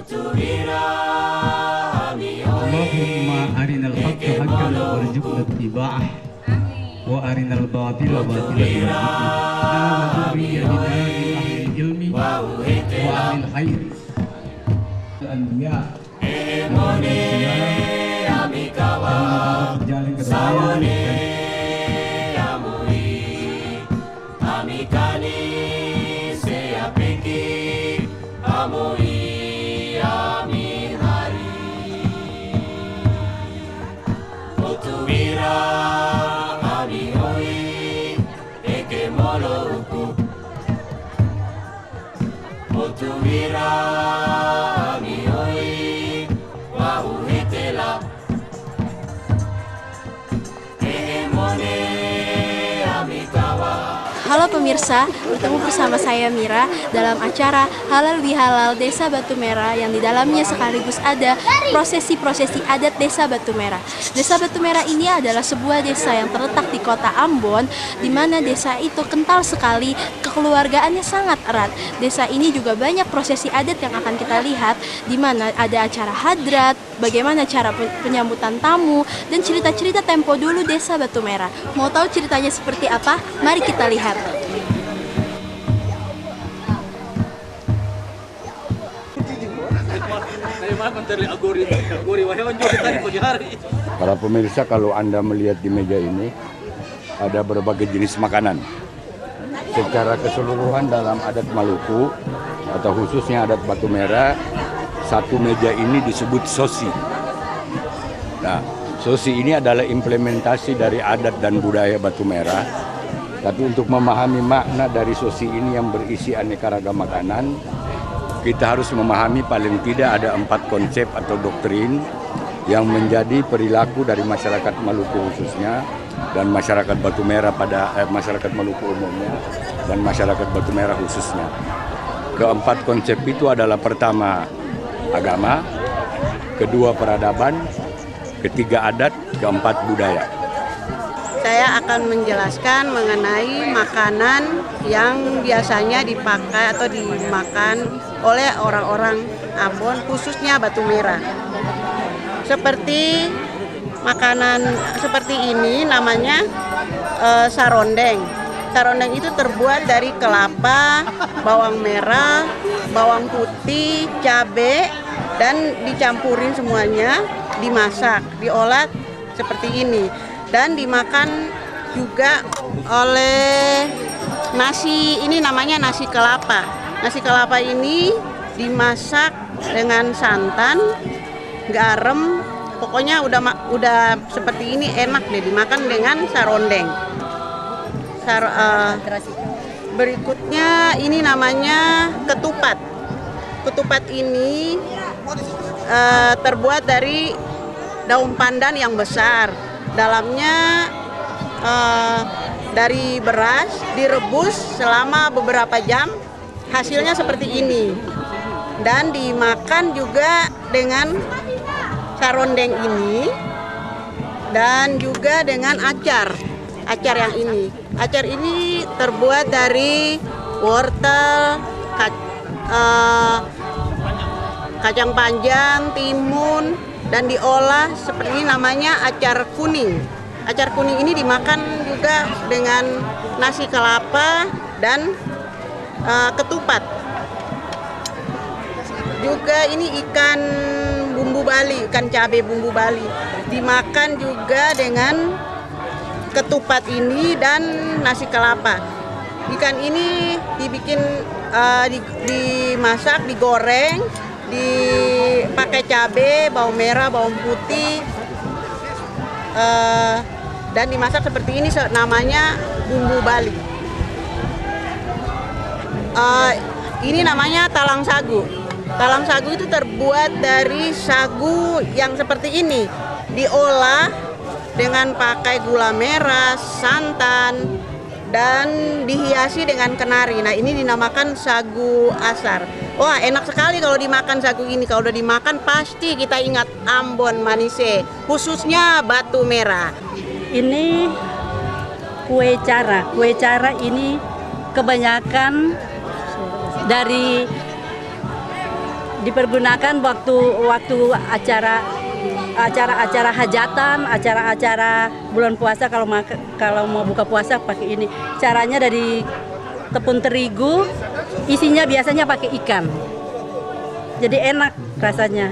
Allahumma arinal haqqa haqqan warzuqna ittiba'ah wa arinal batila batilan warzuqna dzurriyyatina min ahli ilmi wa ahlil khair anbiya jalan kedamaian Halo pemirsa, bertemu bersama saya Mira dalam acara Halal Bihalal Desa Batu Merah yang di dalamnya sekaligus ada prosesi-prosesi adat Desa Batu Merah. Desa Batu Merah ini adalah sebuah desa yang terletak di kota Ambon, di mana desa itu kental sekali, kekeluargaannya sangat erat. Desa ini juga banyak prosesi adat yang akan kita lihat, di mana ada acara hadrat, bagaimana cara penyambutan tamu, dan cerita-cerita tempo dulu Desa Batu Merah. Mau tahu ceritanya seperti apa? Mari kita lihat. Para pemirsa, kalau Anda melihat di meja ini ada berbagai jenis makanan. Secara keseluruhan dalam adat Maluku atau khususnya adat Batu Merah, satu meja ini disebut sosi. Nah, sosi ini adalah implementasi dari adat dan budaya Batu Merah. Tapi untuk memahami makna dari sosi ini yang berisi aneka ragam makanan, kita harus memahami paling tidak ada 4 konsep atau doktrin yang menjadi perilaku dari masyarakat Maluku khususnya dan masyarakat Batu Merah masyarakat Maluku umumnya dan masyarakat Batu Merah khususnya. Keempat konsep itu adalah pertama agama, kedua peradaban, ketiga adat, keempat budaya. Saya akan menjelaskan mengenai makanan yang biasanya dipakai atau dimakan oleh orang-orang Ambon, khususnya Batu Merah. Seperti makanan seperti ini namanya sarondeng. Sarondeng itu terbuat dari kelapa, bawang merah, bawang putih, cabai, dan dicampurin semuanya, dimasak, diolah seperti ini. Dan dimakan juga oleh nasi, ini namanya nasi kelapa. Nasi kelapa ini dimasak dengan santan, garam, pokoknya udah seperti ini, enak deh dimakan dengan sarondeng. Berikutnya ini namanya ketupat. Ketupat ini terbuat dari daun pandan yang besar. Dalamnya dari beras direbus selama beberapa jam, hasilnya seperti ini. Dan dimakan juga dengan sarondeng ini dan juga dengan acar yang ini. Acar ini terbuat dari wortel, kacang panjang, timun, dan diolah seperti ini, namanya acar kuning. Acar kuning ini dimakan juga dengan nasi kelapa dan ketupat. Juga ini ikan bumbu Bali, ikan cabai bumbu Bali. Dimakan juga dengan ketupat ini dan nasi kelapa. Ikan ini dibikin dimasak, digoreng, dipakai cabai, bawang merah, bawang putih, dan dimasak seperti ini, namanya bumbu Bali. Ini namanya talang sagu. Talang sagu itu terbuat dari sagu yang seperti ini, diolah dengan pakai gula merah, santan, dan dihiasi dengan kenari. Nah, ini dinamakan sagu asar. Wah, enak sekali kalau dimakan sagu ini. Kalau udah dimakan pasti kita ingat Ambon Manise, khususnya Batu Merah. Ini kue cara. Kue cara ini kebanyakan dari dipergunakan waktu acara hajatan, acara bulan puasa. Kalau mau buka puasa pakai ini. Caranya dari tepung terigu, isinya biasanya pakai ikan. Jadi enak rasanya.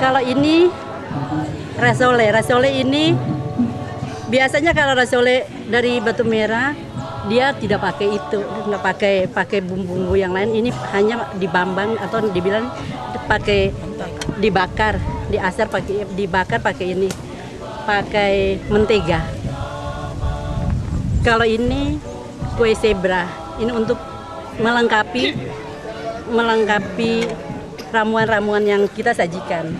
Kalau ini rasole ini biasanya kalau rasole dari batu merah dia tidak pakai itu, nggak pakai bumbu-bumbu yang lain. Ini hanya dibambang atau dibilang pakai dibakar, diasar pakai dibakar pakai ini, pakai mentega. Kalau ini kue zebra, ini untuk melengkapi ramuan-ramuan yang kita sajikan.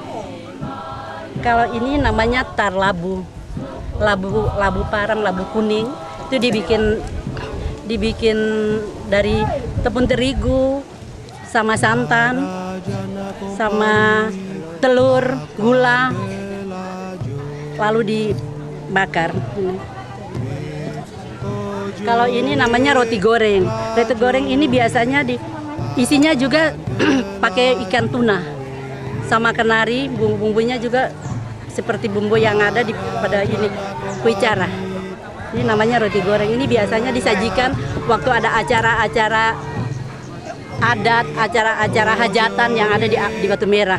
Kalau ini namanya tar labu parang, labu kuning. Itu dibikin dari tepung terigu sama santan, sama telur, gula, lalu dibakar. Kalau ini namanya roti goreng. Roti goreng ini biasanya isinya juga pakai ikan tuna sama kenari. Bumbu-bumbunya juga seperti bumbu yang ada pada ini kue cara. Ini namanya roti goreng. Ini biasanya disajikan waktu ada acara-acara adat, acara-acara hajatan yang ada di Batu Merah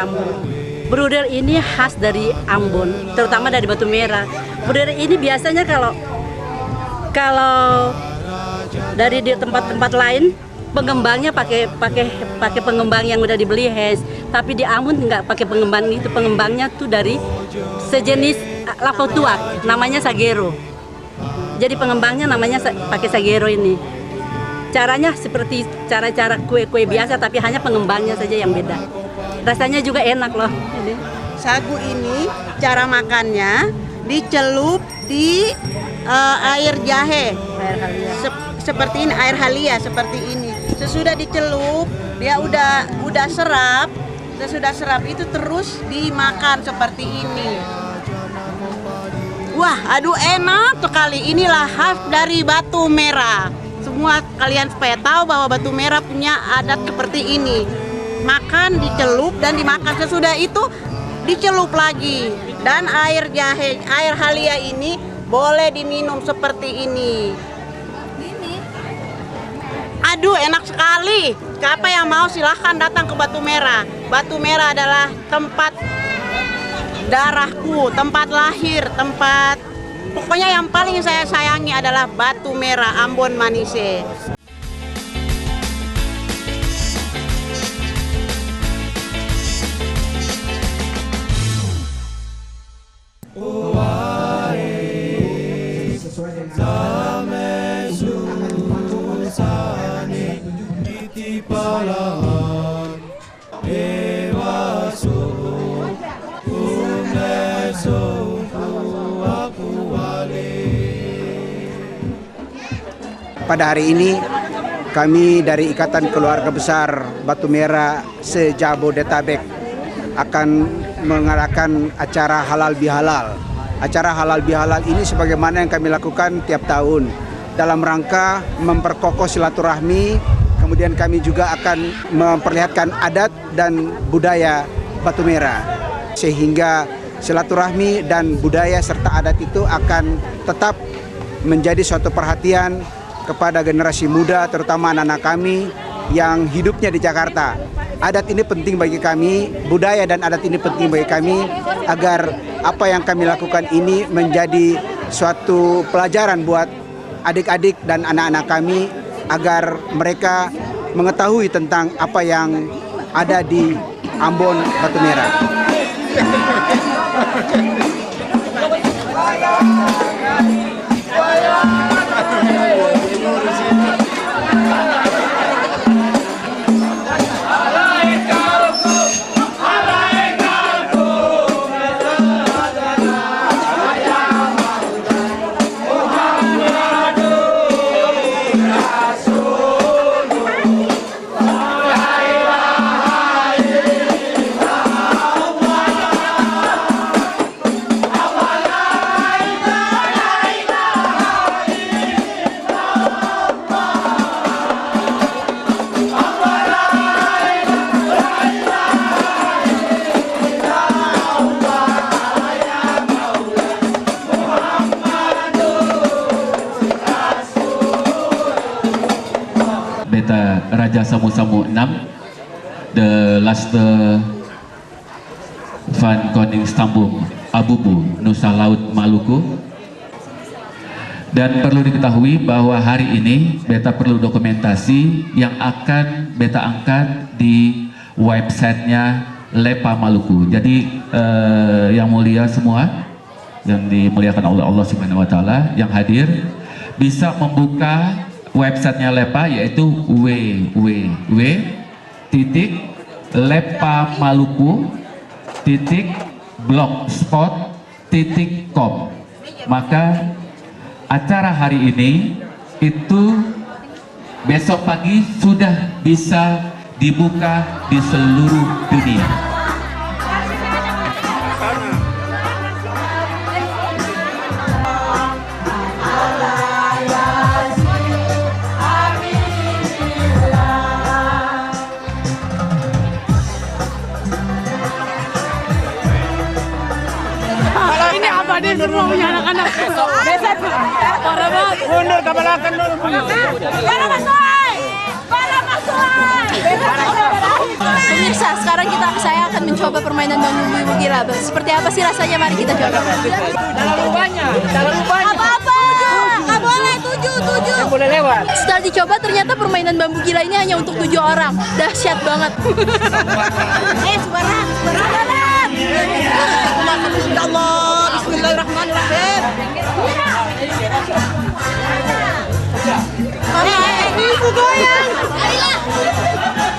Ambon. Bruder ini khas dari Ambon, terutama dari Batu Merah. Bruder ini biasanya kalau dari di tempat-tempat lain pengembangnya pakai pengembang yang udah dibeli Hes, tapi di Ambon nggak pakai pengembang itu. Pengembangnya tuh dari sejenis lapo tuak, namanya sagero. Jadi pengembangnya namanya pakai sagero ini. Caranya seperti cara-cara kue-kue biasa, tapi hanya pengembangnya saja yang beda. Rasanya juga enak loh. Sagu ini cara makannya dicelup di air jahe. Air halia. Seperti ini, air halia seperti ini. Sesudah dicelup, dia udah serap. Sesudah serap itu terus dimakan seperti ini. Wah, aduh enak sekali. Inilah khas dari Batu Merah. Semua kalian supaya tahu bahwa Batu Merah punya adat seperti ini. Makan, dicelup dan dimakan. Sesudah itu dicelup lagi. Dan air jahe, air halia ini boleh diminum seperti ini. Aduh, enak sekali. Siapa yang mau silahkan datang ke Batu Merah. Batu Merah adalah tempat darahku, tempat lahir, pokoknya yang paling saya sayangi adalah Batu Merah Ambon Manise. Pada hari ini kami dari Ikatan Keluarga Besar Batu Merah se-Jabodetabek akan mengadakan acara halal bihalal. Acara halal bihalal ini sebagaimana yang kami lakukan tiap tahun dalam rangka memperkokoh silaturahmi. Kemudian kami juga akan memperlihatkan adat dan budaya Batu Merah, sehingga silaturahmi dan budaya serta adat itu akan tetap menjadi suatu perhatian kepada generasi muda, terutama anak-anak kami yang hidupnya di Jakarta. Adat ini penting bagi kami, budaya dan adat ini penting bagi kami, agar apa yang kami lakukan ini menjadi suatu pelajaran buat adik-adik dan anak-anak kami, agar mereka mengetahui tentang apa yang ada di Ambon Batu Merah. Raja Samu-Samu 6, the last Van Koning Stambung Abubu, Nusa Laut Maluku. Dan perlu diketahui bahwa hari ini beta perlu dokumentasi yang akan beta angkat di websitenya LEPA Maluku. Jadi yang mulia semua, yang dimuliakan oleh Allah Subhanahu wa Ta'ala, yang hadir bisa membuka websitenya LEPA, yaitu www.lepamaluku.blogspot.com. Maka acara hari ini itu besok pagi sudah bisa dibuka di seluruh dunia. Ini apa nih semua punya anak-anak? Besok parah banget. Mundur ke belakang dulu. Para masuk. Para masuk. Pemirsa, sekarang saya akan mencoba permainan bambu gila. Seperti apa sih rasanya? Mari kita coba. Dalam lubangnya. Apa-apa? Nggak boleh, 7. Yang boleh lewat. Setelah dicoba ternyata permainan bambu gila ini hanya untuk 7 orang. Dahsyat banget. Sebarang. Allah, Bismillahirrahmanirrahim. Ibu goyang.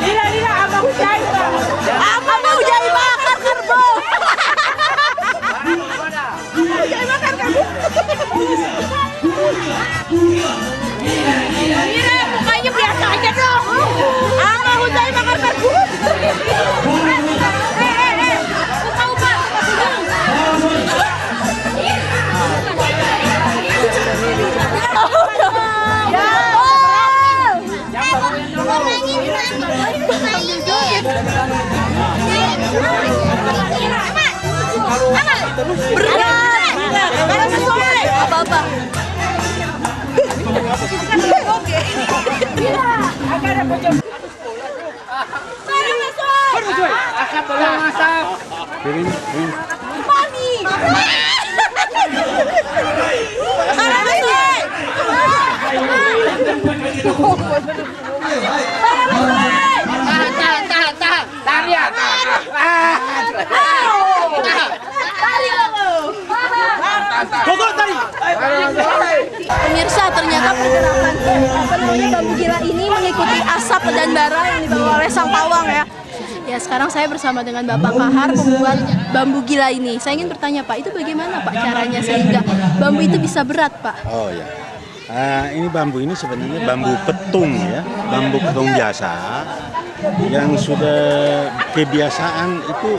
Lila, abang Jaibah. Abang Jaibah bakar kerbau. Mira, mukanya biasa aja dong. Abang Jaibah bakar kerbau. Apa-apa? Pemirsa, ternyata pergerakan bambu gila ini mengikuti asap dan bara yang dibawa oleh sang pawang ya. Ya, sekarang saya bersama dengan Bapak Kahar, pembuat bambu gila ini. Saya ingin bertanya, Pak, itu bagaimana Pak caranya sehingga bambu itu bisa berat, Pak? Oh ya, ini bambu ini sebenarnya bambu petung ya, bambu petung biasa yang sudah kebiasaan itu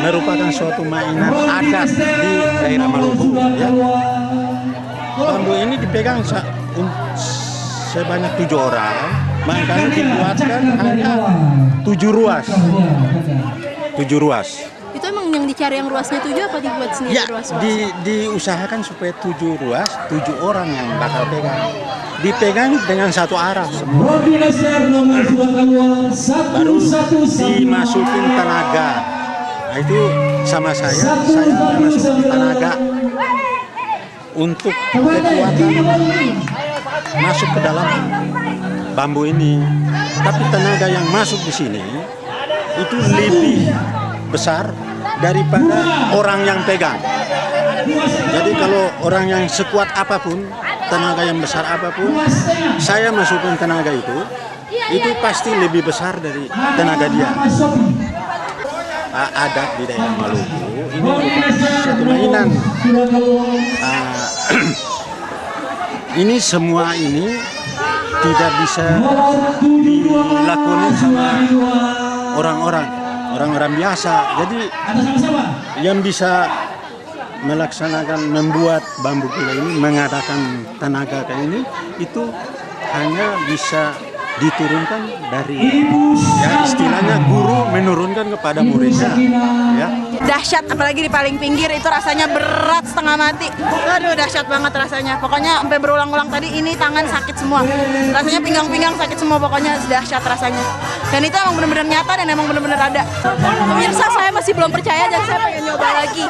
merupakan suatu mainan adat di daerah Maluku ya. Bambu ini dipegang sebanyak 7 orang, makanya dibuatkan hanya 7 ruas. 7 ruas. Itu emang yang dicari yang ruasnya 7 apa dibuat sendiri Ya, ruas? diusahakan supaya 7 ruas, 7 orang yang bakal pegang. Dipegang dengan satu arah semua. Baru dimasukin tenaga. Nah, itu sama saya masukin tenaga untuk kekuatan masuk ke dalam bambu ini. Tapi tenaga yang masuk di sini itu lebih besar daripada orang yang pegang. Jadi kalau orang yang sekuat apapun, tenaga yang besar apapun, saya masukkan tenaga itu pasti lebih besar dari tenaga dia. Adat di daerah Maluku ini merupakan satu mainan. Ini semua ini tidak bisa dilakukan sama orang-orang biasa. Jadi yang bisa melaksanakan, membuat bambu gila ini, mengadakan tenaga kayak ini, itu hanya bisa diturunkan dari ya istilahnya guru menurunkan kepada muridnya ya. Dahsyat, apalagi di paling pinggir itu rasanya berat setengah mati. Aduh, dahsyat banget rasanya. Pokoknya sampai berulang-ulang tadi ini tangan sakit semua. Rasanya pinggang-pinggang sakit semua, pokoknya dahsyat rasanya. Dan itu emang benar-benar nyata dan emang benar-benar ada. Pemirsa, saya masih belum percaya dan saya pengen nyoba lagi.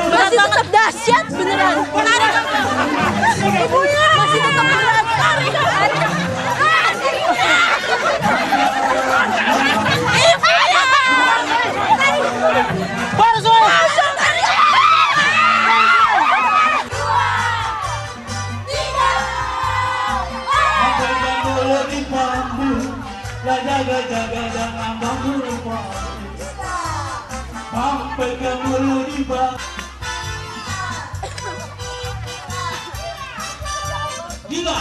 Masih tetap dahsyat beneran. Ibunya masih tetap berat. Gila.